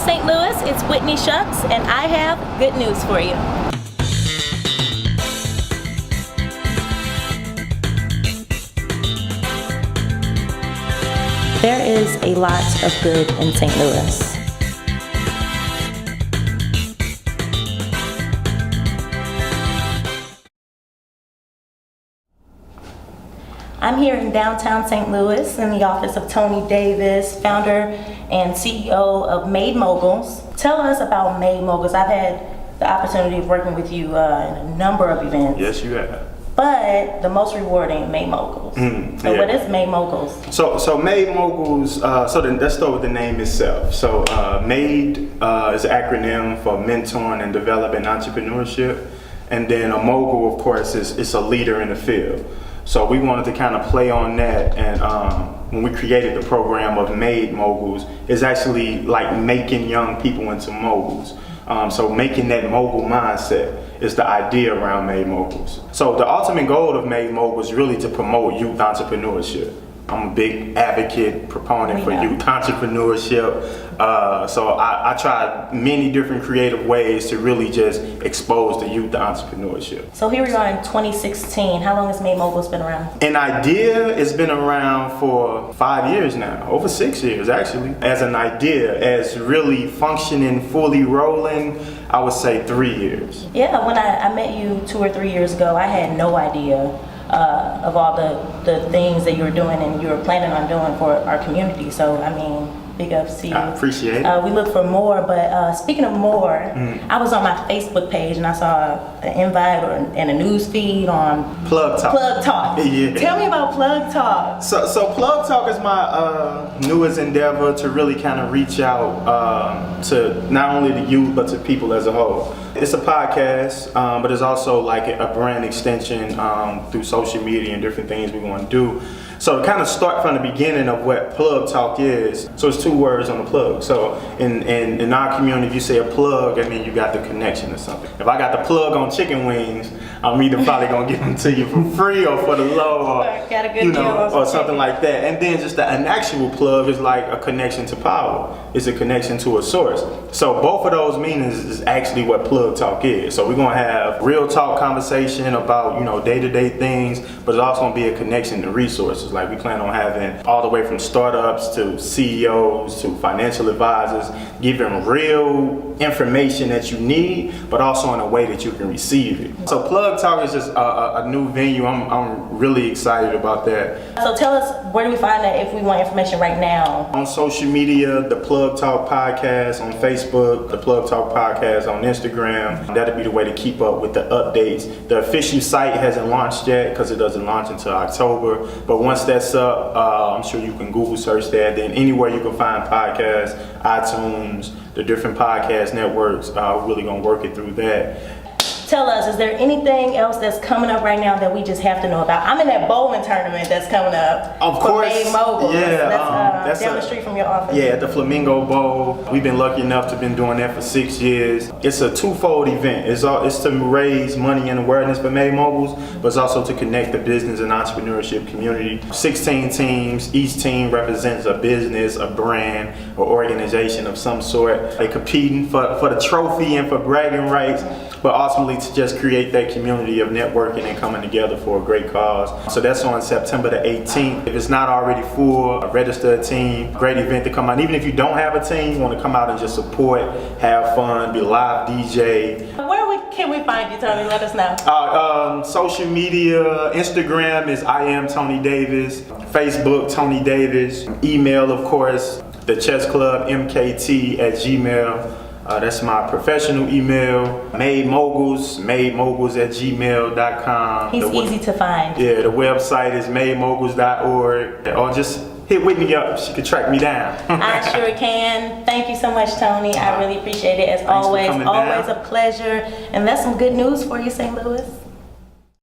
St. Louis, it's Whitney Shucks, and I have good news for you. There is a lot of good in St. Louis. I'm here in downtown St. Louis in the office of Tony Davis, founder and CEO of Made Moguls. Tell us about Made Moguls. I've had the opportunity of working with you in a number of events. Yes, you have. But the most rewarding, Made Moguls. So what is Made Moguls? So Made Moguls, let's start with the name itself. So Made is an acronym for mentoring and developing entrepreneurship. And then a mogul, of course, is a leader in the field. So we wanted to kind of play on that, and when we created the program of Made Moguls, it's actually like making young people into moguls. So making that mogul mindset is the idea around Made Moguls. So the ultimate goal of Made Moguls is really to promote youth entrepreneurship. I'm a big advocate, proponent for youth entrepreneurship. So I tried many different creative ways to really just expose the youth to entrepreneurship. So here we are in 2016. How long has Made Moguls been around? An idea has been around for 5 years now, over 6 years actually. As an idea, as really functioning, fully rolling, I would say 3 years. Yeah, when I met you 2 or 3 years ago, I had no idea of all the things that you were doing and you were planning on doing for our community. So, I mean, big ups to you. I appreciate it. We look for more, but speaking of more, I was on my Facebook page and I saw an invite and a news feed on Plug Talk. Plug Talk. Yeah. Tell me about Plug Talk. So Plug Talk is my newest endeavor to really kind of reach out to not only the youth, but to people as a whole. It's a podcast, but it's also like a brand extension through social media and different things we want to do. So to kind of start from the beginning of what Plug Talk is, so it's 2 words on the plug. So in our community, if you say a plug, I mean you got the connection or something. If I got the plug on chicken wings, I'm either probably gonna give them to you for free or for the low, or or something like that. And then just an actual plug is like a connection to power. It's a connection to a source. So both of those meanings is actually what Plug Talk is. So we're gonna have real talk conversation about day-to-day things, but it's also gonna be a connection to resources. Like we plan on having all the way from startups to CEOs to financial advisors, giving real information that you need, but also in a way that you can receive it. So Plug Talk is just a new venue. I'm really excited about that. So tell us, where do we find that if we want information right now? On social media, the Plug Talk Podcast on Facebook, the Plug Talk Podcast on Instagram. That'll be the way to keep up with the updates. The official site hasn't launched yet because it doesn't launch until October. But once that's up, I'm sure you can Google search that. Then anywhere you can find podcasts, iTunes, the different podcast networks, we're really gonna work it through that. Tell us, is there anything else that's coming up right now that we just have to know about? I'm in that bowling tournament that's coming up. Of course. For Made Moguls. Yeah, that's down the street from your office. Yeah, at the Flamingo Bowl. We've been lucky enough to been doing that for 6 years. It's a twofold event. It's to raise money and awareness for Made Moguls, but it's also to connect the business and entrepreneurship community. 16 teams. Each team represents a business, a brand, or organization of some sort. They're competing for the trophy and for bragging rights, but ultimately to just create that community of networking and coming together for a great cause. So that's on September the 18th. If it's not already full, register a team. Great event to come out. Even if you don't have a team, you want to come out and just support, have fun, be a live DJ. Where can we find you, Tony? Let us know. Social media, Instagram is I am Tony Davis. Facebook, Tony Davis. Email, of course, the Chess Club, mkt@gmail. That's my professional email. Made Moguls, mademoguls@gmail.com. He's easy to find. Yeah, the website is mademoguls.org. Or just hit Whitney up. She could track me down. I sure can. Thank you so much, Tony. I really appreciate it. As always, always a pleasure. And that's some good news for you, St. Louis.